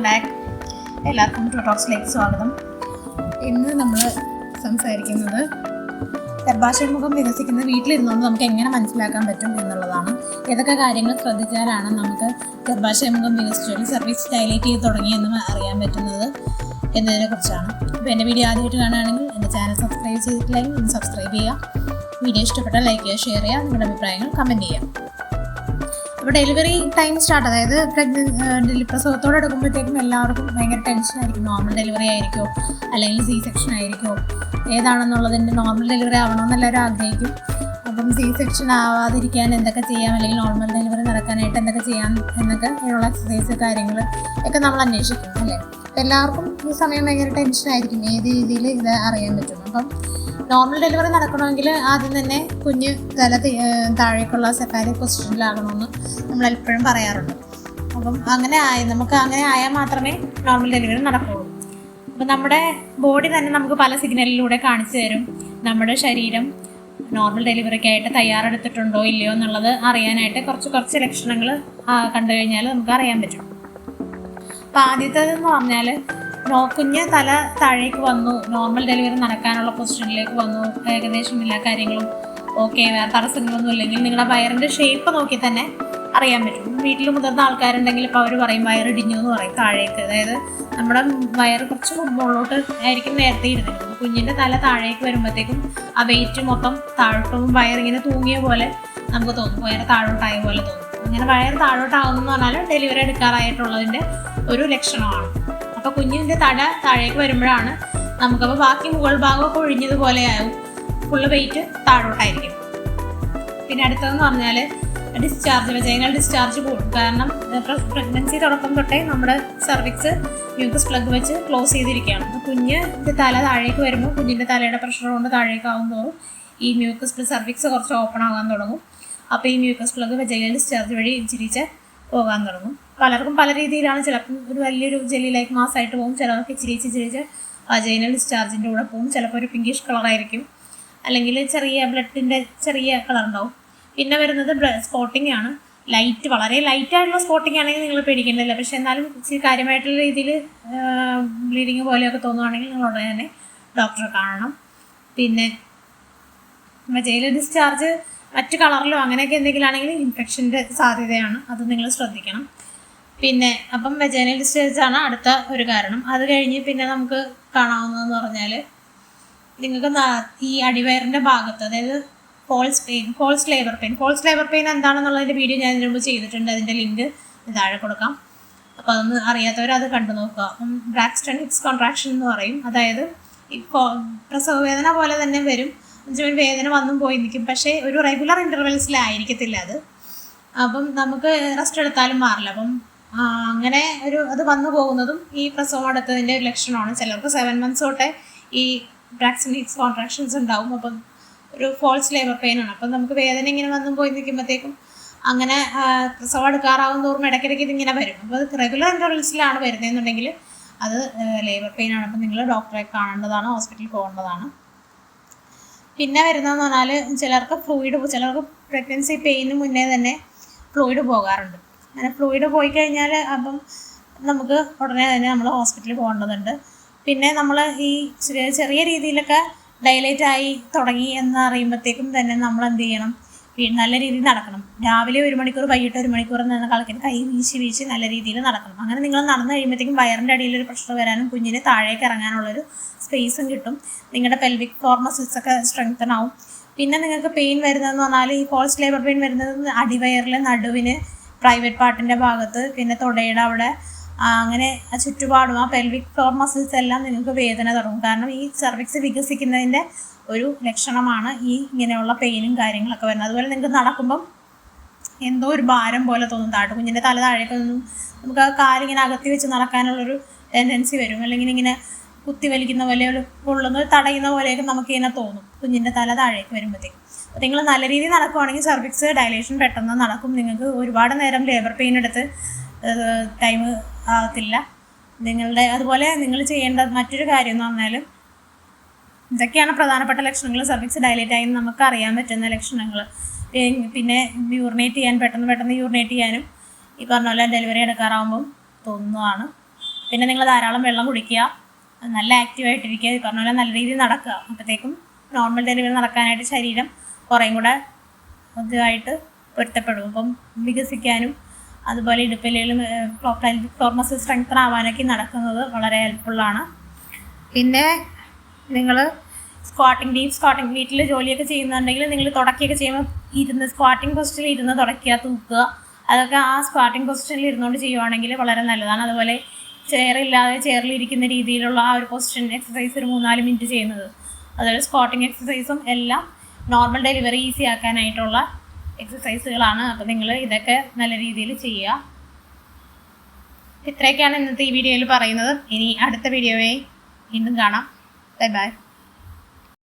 Back. എല്ലാവർക്കും to ടോക്സിലേക്ക് സ്വാഗതം. ഇന്ന് നമ്മൾ സംസാരിക്കുന്നത് ഗർഭാശയമുഖം വികസിക്കുന്നത് വീട്ടിലിരുന്നുകൊണ്ട് നമുക്ക് എങ്ങനെ മനസ്സിലാക്കാൻ പറ്റും എന്നുള്ളതാണ്. ഏതൊക്കെ കാര്യങ്ങൾ ശ്രദ്ധിച്ചാലാണ് നമുക്ക് ഗർഭാശയമുഖം വികസിച്ചു സർവീസ് ഡയലേറ്റ് ചെയ്ത് തുടങ്ങിയെന്ന് അറിയാൻ പറ്റുന്നത് എന്നതിനെ കുറിച്ചാണ്. അപ്പോൾ എൻ്റെ വീഡിയോ ആദ്യമായിട്ട് കാണുകയാണെങ്കിൽ എൻ്റെ ചാനൽ സബ്സ്ക്രൈബ് ചെയ്തിട്ടില്ലെങ്കിൽ ഒന്ന് സബ്സ്ക്രൈബ് ചെയ്യുക. വീഡിയോ ഇഷ്ടപ്പെട്ടാൽ ലൈക്ക് ചെയ്യുക, ഷെയർ ചെയ്യുക, നിങ്ങളുടെ അഭിപ്രായങ്ങൾ കമൻറ്റ് ചെയ്യുക. അപ്പോൾ ഡെലിവറി ടൈം സ്റ്റാർട്ട്, അതായത് പ്രസവത്തോടെ എടുക്കുമ്പോഴത്തേക്കും എല്ലാവർക്കും ഭയങ്കര ടെൻഷനായിരിക്കും. നോർമൽ ഡെലിവറി ആയിരിക്കുമോ അല്ലെങ്കിൽ സി സെക്ഷൻ ആയിരിക്കുമോ ഏതാണെന്നുള്ളതിൻ്റെ നോർമൽ ഡെലിവറി ആവണമെന്ന് എല്ലാവരും ആഗ്രഹിക്കും. അപ്പം സി സെക്ഷൻ ആവാതിരിക്കാൻ എന്തൊക്കെ ചെയ്യാം, അല്ലെങ്കിൽ നോർമൽ ഡെലിവറി നടക്കാനായിട്ട് എന്തൊക്കെ ചെയ്യാം എന്നൊക്കെ ഉള്ള എക്സസൈസ് കാര്യങ്ങൾ ഒക്കെ നമ്മൾ അന്വേഷിക്കും അല്ലേ. എല്ലാവർക്കും ഈ സമയം ഭയങ്കര ടെൻഷനായിരിക്കും ഏത് രീതിയിൽ ഇത് അറിയാൻ പറ്റും. അപ്പം നോർമൽ ഡെലിവറി നടക്കണമെങ്കിൽ ആദ്യം തന്നെ കുഞ്ഞ് തല താഴേക്കുള്ള സെപ്പാരേറ്റ് പൊസിഷനിലാകണമെന്ന് നമ്മൾ എപ്പോഴും പറയാറുണ്ട്. അപ്പം നമുക്ക് അങ്ങനെ ആയാൽ മാത്രമേ നോർമൽ ഡെലിവറി നടക്കുകയുള്ളൂ. അപ്പം നമ്മുടെ ബോഡി തന്നെ നമുക്ക് പല സിഗ്നലിലൂടെ കാണിച്ചു തരും നമ്മുടെ ശരീരം നോർമൽ ഡെലിവറിക്കായിട്ട് തയ്യാറെടുത്തിട്ടുണ്ടോ ഇല്ലയോ എന്നുള്ളത് അറിയാനായിട്ട് കുറച്ച് ലക്ഷണങ്ങൾ കണ്ടു കഴിഞ്ഞാൽ നമുക്ക് അറിയാൻ പറ്റും. അപ്പം ആദ്യത്തേതെന്ന് പറഞ്ഞാൽ കുഞ്ഞ് തല താഴേക്ക് വന്നു, നോർമൽ ഡെലിവറി നടക്കാനുള്ള പൊസിഷനിലേക്ക് വന്നു, ഏകദേശം എല്ലാ കാര്യങ്ങളും ഓക്കെ, വേറെ തടസ്സങ്ങളൊന്നും ഇല്ലെങ്കിൽ നിങ്ങളുടെ വയറിൻ്റെ ഷേപ്പ് നോക്കി തന്നെ അറിയാൻ പറ്റും. വീട്ടിൽ മുതിർന്ന ആൾക്കാരുണ്ടെങ്കിൽ ഇപ്പോൾ അവർ പറയും വയറിടിഞ്ഞു എന്ന് പറയും താഴേക്ക്, അതായത് നമ്മുടെ വയറ് കുറച്ച് മുമ്പോട്ട് ആയിരിക്കും നേരത്തെ ഇരുന്നിരുന്നത്. കുഞ്ഞിൻ്റെ തല താഴേക്ക് വരുമ്പോഴത്തേക്കും ആ വെയിറ്റ് മൊത്തം താഴോട്ടും വയറിങ്ങനെ തൂങ്ങിയ പോലെ നമുക്ക് തോന്നും, വയറ് താഴോട്ടായ പോലെ തോന്നും. അങ്ങനെ വയറ് താഴോട്ടാവുമെന്ന് പറഞ്ഞാൽ ഡെലിവറി എടുക്കാറായിട്ടുള്ളതിൻ്റെ ഒരു ലക്ഷണമാണ്. അപ്പോൾ കുഞ്ഞിൻ്റെ തല താഴേക്ക് വരുമ്പോഴാണ് നമുക്കപ്പോൾ ബാക്കി മുകൾ ഭാഗമൊക്കെ ഒഴിഞ്ഞതുപോലെ ആവും, ഫുള്ള് വെയിറ്റ് താഴോട്ടായിരിക്കും. പിന്നെ അടുത്തതെന്ന് പറഞ്ഞാൽ വെജൈനൽ ഡിസ്ചാർജ് കൂടും. കാരണം പ്രഗ്നൻസി തുടക്കം തൊട്ടേ നമ്മുടെ സർവിക്സ് മ്യൂക്കസ് പ്ലഗ് വെച്ച് ക്ലോസ് ചെയ്തിരിക്കുകയാണ്. അപ്പോൾ കുഞ്ഞിൻ്റെ തല താഴേക്ക് വരുമ്പോൾ കുഞ്ഞിൻ്റെ തലയുടെ പ്രഷർ കൊണ്ട് താഴേക്ക് ആകുമ്പോഴും ഈ മ്യൂക്കസ് സർവിക്സ് കുറച്ച് ഓപ്പൺ ആകാൻ തുടങ്ങും. അപ്പോൾ ഈ മ്യൂക്കസ് പ്ലഗ് വെജൈനൽ ഡിസ്ചാർജ് വഴി ഇച്ചിരിച്ച് പോകാൻ തുടങ്ങും. പലർക്കും പല രീതിയിലാണ്, ചിലപ്പം ഒരു വലിയൊരു ജെല്ലി ലൈക്ക് മാസമായിട്ട് പോകും, ചിലർക്ക് ഇച്ചിരിച്ച് വജൈനൽ ഡിസ്ചാർജിൻ്റെ കൂടെ പോകും. ചിലപ്പോൾ ഒരു പിങ്കിഷ് കളറായിരിക്കും, അല്ലെങ്കിൽ ചെറിയ ബ്ലഡിൻ്റെ ചെറിയ കളർ ഉണ്ടാവും. പിന്നെ വരുന്നത് സ്പോട്ടിംഗ് ആണ്. വളരെ ലൈറ്റായിട്ടുള്ള സ്പോട്ടിംഗ് ആണെങ്കിൽ നിങ്ങൾ പേടിക്കേണ്ടതില്ല. പക്ഷേ എന്നാലും ഇച്ചിരി കാര്യമായിട്ടുള്ള രീതിയിൽ ബ്ലീഡിങ് പോലെയൊക്കെ തോന്നുവാണെങ്കിൽ നിങ്ങൾ ഉടനെ തന്നെ ഡോക്ടറെ കാണണം. പിന്നെ വജൈനൽ ഡിസ്ചാർജ് മറ്റു കളറിലോ അങ്ങനെയൊക്കെ എന്തെങ്കിലും ആണെങ്കിൽ ഇൻഫെക്ഷൻ്റെ സാധ്യതയാണ്, അത് നിങ്ങൾ ശ്രദ്ധിക്കണം. പിന്നെ അപ്പം വെജൈനൽ ഡിസ്ചാർജാണ് അടുത്ത ഒരു കാരണം. അത് കഴിഞ്ഞ് പിന്നെ നമുക്ക് കാണാവുന്നതെന്ന് പറഞ്ഞാൽ നിങ്ങൾക്ക് ഈ അടിവയറിൻ്റെ ഭാഗത്ത്, അതായത് ഫോൾസ് ലേബർ പെയിൻ എന്താണെന്നുള്ളതിൻ്റെ വീഡിയോ ഞാൻ ഇതിനു മുമ്പ് ചെയ്തിട്ടുണ്ട്, അതിൻ്റെ ലിങ്ക് താഴെ കൊടുക്കാം. അപ്പോൾ അതൊന്ന് അറിയാത്തവരത് കണ്ടു നോക്കുക. ബ്രാക്സ്റ്റൺ ഹിപ്സ് കോൺട്രാക്ഷൻ എന്ന് പറയും, അതായത് ഈ പ്രസവ വേദന പോലെ തന്നെ വരും, വേദന വന്നും പോയി നിൽക്കും, പക്ഷേ ഒരു റെഗുലർ ഇൻ്റർവെൽസിലായിരിക്കത്തില്ല അത്. അപ്പം നമുക്ക് റെസ്റ്റ് എടുത്താലും മാറില്ല. അപ്പം അങ്ങനെ അത് വന്നു പോകുന്നതും ഈ പ്രസവം അടുത്തതിൻ്റെ ഒരു ലക്ഷണമാണ്. ചിലർക്ക് 7 months തൊട്ടേ ഈ ബ്രാക്സ്റ്റൺ ഹിപ്സ് കോൺട്രാക്ഷൻസ് ഉണ്ടാവും. അപ്പം ഒരു ഫോൾസ് ലേബർ പെയിൻ ആണ്. അപ്പം നമുക്ക് വേദന ഇങ്ങനെ വന്നും പോയി നിൽക്കുമ്പോഴത്തേക്കും അങ്ങനെ പ്രസവം എടുക്കാറാവും തോറും ഇടയ്ക്കിടയ്ക്ക് ഇതിങ്ങനെ വരും. അപ്പോൾ അത് റെഗുലർ ഇൻ്റർവെൽസിലാണ് വരുന്നതെന്നുണ്ടെങ്കിൽ അത് ലേബർ പെയിൻ ആണ്. അപ്പം നിങ്ങൾ ഡോക്ടറെ കാണേണ്ടതാണ്, ഹോസ്പിറ്റലിൽ പോകേണ്ടതാണ്. പിന്നെ വരുന്നതെന്ന് പറഞ്ഞാൽ ചിലർക്ക് പ്രഗ്നൻസി പെയിന് മുന്നേ തന്നെ ഫ്ലൂയിഡ് പോകാറുണ്ട്. അങ്ങനെ ഫ്ലൂയിഡ് പോയി കഴിഞ്ഞാൽ അപ്പം നമുക്ക് ഉടനെ തന്നെ നമ്മൾ ഹോസ്പിറ്റലിൽ പോകേണ്ടതുണ്ട്. പിന്നെ നമ്മൾ ഈ ചെറിയ രീതിയിലൊക്കെ ഡയലേറ്റ് ആയി തുടങ്ങി എന്നറിയുമ്പോഴത്തേക്കും തന്നെ നമ്മൾ എന്ത് ചെയ്യണം, നല്ല രീതിയിൽ നടക്കണം. രാവിലെ 1 മണിക്കൂർ, വൈകിട്ട് 1 മണിക്കൂർ നിന്ന് കളക്കിന് കൈ വീശി നല്ല രീതിയിൽ നടക്കണം. അങ്ങനെ നിങ്ങൾ നടന്നു കഴിയുമ്പോഴത്തേക്കും വയറിൻ്റെ അടിയിലൊരു പ്രഷർ വരാനും കുഞ്ഞിന് താഴേക്ക് ഇറങ്ങാനുള്ളൊരു സ്പേസും കിട്ടും. നിങ്ങളുടെ പെൽവിക് ഫ്ലോർ മസിൽസ് ഒക്കെ സ്ട്രെങ്തൻ ആവും. പിന്നെ നിങ്ങൾക്ക് പെയിൻ വരുന്നതെന്ന് പറഞ്ഞാൽ ഈ ഫോൾസ് ലേബർ പെയിൻ വരുന്നത് അടിവയറിൽ, നടുവിന്, പ്രൈവറ്റ് പാർട്ടിൻ്റെ ഭാഗത്ത്, പിന്നെ തുടയുടെ അവിടെ, അങ്ങനെ ചുറ്റുപാടും ആ പെൽവിക് ഫ്ലോർ മസിൽസ് എല്ലാം നിങ്ങൾക്ക് വേദന തുടങ്ങും. കാരണം ഈ സർവിക്സ് വികസിക്കുന്നതിൻ്റെ ഒരു ലക്ഷണമാണ് ഈ ഇങ്ങനെയുള്ള പെയിനും കാര്യങ്ങളൊക്കെ വരുന്നത്. അതുപോലെ നിങ്ങൾക്ക് നടക്കുമ്പം എന്തോ ഒരു ഭാരം പോലെ തോന്നും, കുഞ്ഞിൻ്റെ തല താഴേക്ക് നിന്നും നമുക്ക് ആ കാലിങ്ങനെ അകത്തി വെച്ച് നടക്കാനുള്ളൊരു ടെൻഡൻസി വരും, അല്ലെങ്കിൽ ഇങ്ങനെ കുത്തി വലിക്കുന്ന പോലെ, തടയുന്ന പോലെയൊക്കെ നമുക്കിങ്ങനെ തോന്നും കുഞ്ഞിൻ്റെ തല താഴേക്ക് വരുമ്പോഴത്തേക്കും. അപ്പോൾ നിങ്ങൾ നല്ല രീതിയിൽ നടക്കുവാണെങ്കിൽ സർവിക്സ് ഡയലേഷൻ പെട്ടെന്ന് നടക്കും. നിങ്ങൾക്ക് ഒരുപാട് നേരം ലേബർ പെയിൻ എടുത്ത് ടൈം ആകത്തില്ല. അതുപോലെ നിങ്ങൾ ചെയ്യേണ്ട മറ്റൊരു കാര്യം എന്ന് പറഞ്ഞാൽ, ഇതൊക്കെയാണ് പ്രധാനപ്പെട്ട ലക്ഷണങ്ങൾ. സർവിക്സ് ഡയലേറ്റ് ആയി നമുക്ക് അറിയാൻ പറ്റുന്ന ലക്ഷണങ്ങൾ. പിന്നെ പെട്ടെന്ന് യൂറിനേറ്റ് ചെയ്യാനും ഈ പറഞ്ഞ പോലെ ഡെലിവറി എടുക്കാറാകുമ്പം തോന്നുന്നതാണ്. പിന്നെ നിങ്ങൾ ധാരാളം വെള്ളം കുടിക്കുക, നല്ല ആക്റ്റീവായിട്ടിരിക്കുക, പറഞ്ഞ പോലെ നല്ല രീതിയിൽ നടക്കുക. അപ്പോഴത്തേക്കും നോർമൽ ഡെലിവറി നടക്കാനായിട്ട് ശരീരം കുറേയും കൂടെ ഇതായിട്ട് പൊരുത്തപ്പെടും. അപ്പം വികസിക്കാനും അതുപോലെ ഇടുപ്പിലും ഫ്ലോർ മസിൽ സ്ട്രെങ്തൻ ആവാനൊക്കെ നടക്കുന്നത് വളരെ ഹെൽപ്ഫുള്ളാണ്. പിന്നെ നിങ്ങൾ ഡീപ്പ് സ്ക്വാട്ടിങ് വീട്ടിൽ ജോലിയൊക്കെ ചെയ്യുന്നുണ്ടെങ്കിൽ നിങ്ങൾ തുടക്കുകയൊക്കെ ചെയ്യുമ്പോൾ സ്ക്വാട്ടിങ് പൊസിഷനിൽ ഇരുന്ന് തുടയ്ക്കുക, തൂക്കുക, അതൊക്കെ ആ സ്ക്വാട്ടിങ് പൊസിഷനിൽ ഇരുന്നുകൊണ്ട് ചെയ്യുവാണെങ്കിൽ വളരെ നല്ലതാണ്. അതുപോലെ ചെയറിലിരിക്കുന്ന രീതിയിലുള്ള ആ ഒരു പൊസിഷൻ എക്സസൈസ് ഒരു 3-4 മിനിറ്റ് ചെയ്യുന്നത്, അതുപോലെ സ്ക്വാട്ടിങ് എക്സസൈസും എല്ലാം നോർമൽ ഡെലിവറി ഈസി ആക്കാനായിട്ടുള്ള എക്സസൈസുകളാണ്. അപ്പോൾ നിങ്ങൾ ഇതൊക്കെ നല്ല രീതിയിൽ ചെയ്യുക. ഇത്രയൊക്കെയാണ് ഇന്നത്തെ ഈ വീഡിയോയിൽ പറയുന്നത്. ഇനി അടുത്ത വീഡിയോയെ വീണ്ടും കാണാം. Bye bye.